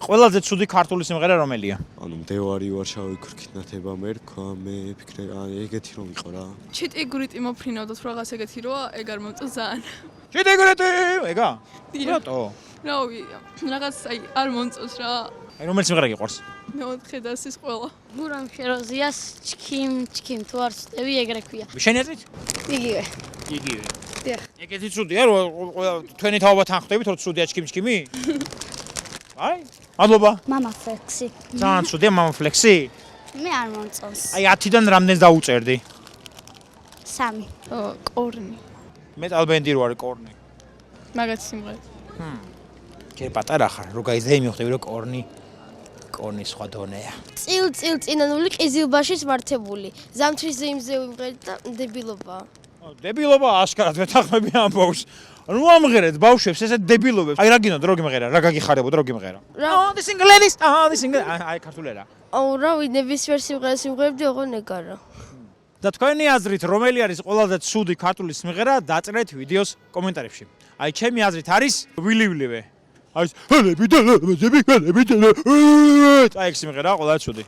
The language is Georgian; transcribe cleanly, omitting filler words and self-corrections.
ყველაზე ცუდი ქართული სიმღერა რომელია? ანუ მდევარი ვარშავი ქრქით ნათება მერქვა, მე ვფიქრე, ეგეთი რომ იყო რა. ჩიტიგურიტი მოფრინავდოთ რაღაც ეგეთი როა, ეგ არ მომწონს ძალიან. ჩიტიგურიტი, ეგა? რატო? რავი, რაღაც აი არ მომწონს რა. აი რომელი სიმღერა გიყვარს? მეოთხე და ის ყველა. გურამ შეროზიას ჩქიმ თუ არ ვწევი ეგრე ქვია. შენი აზრით? იგივე. იგივე. დიახ. ეგეთი ცუდია რომ თქვენი თაობა თან ხვდებით რომ ცუდია ჩქიმ-ჩქიმი? აი, მადლობა. მამა ფლექსი. ძალიან ცუდია მამა ფლექსი? მე არ მომწონს. აი 10-დან რამდენს დაუწერდი? 3. კორნი. მეტალ ბენდი რო არის კორნი. მაგათი სიმღერა. ჯერ პატარა ხარ, რო გაიზრდები მიხვდები რომ კორნი სხვა დონეა. წილ წინანული ყიზილბაშის მართებული. ზამთრის ზეიმზე ვიმღერეთ და დებილობაა. დებილობა აშკარად ვეთანხმები ამ ბავშვს. ნუ ამღერეთ ბავშვებს ესეთ დებილობებს. აი რა გინდოდ რო გიმღერა, რა გაგიხარებოდ რო გიმღერა. Oh, the single ladies. აი ქართულერა. აუ რავი ნებისმიერ სიმღერას ვიმღერებდი ოღონ ეგარა. და თქვენი აზრით რომელი არის ყველაზე ცუდი ქართული სიმღერა დაწერეთ ვიდეოს კომენტარებში. აი ჩემი აზრით არის ვილივლივე. აი ეს ჰელები და ლაბაზები ჰელები და აი ეს სიმღერაა ყველაზე ცუდი.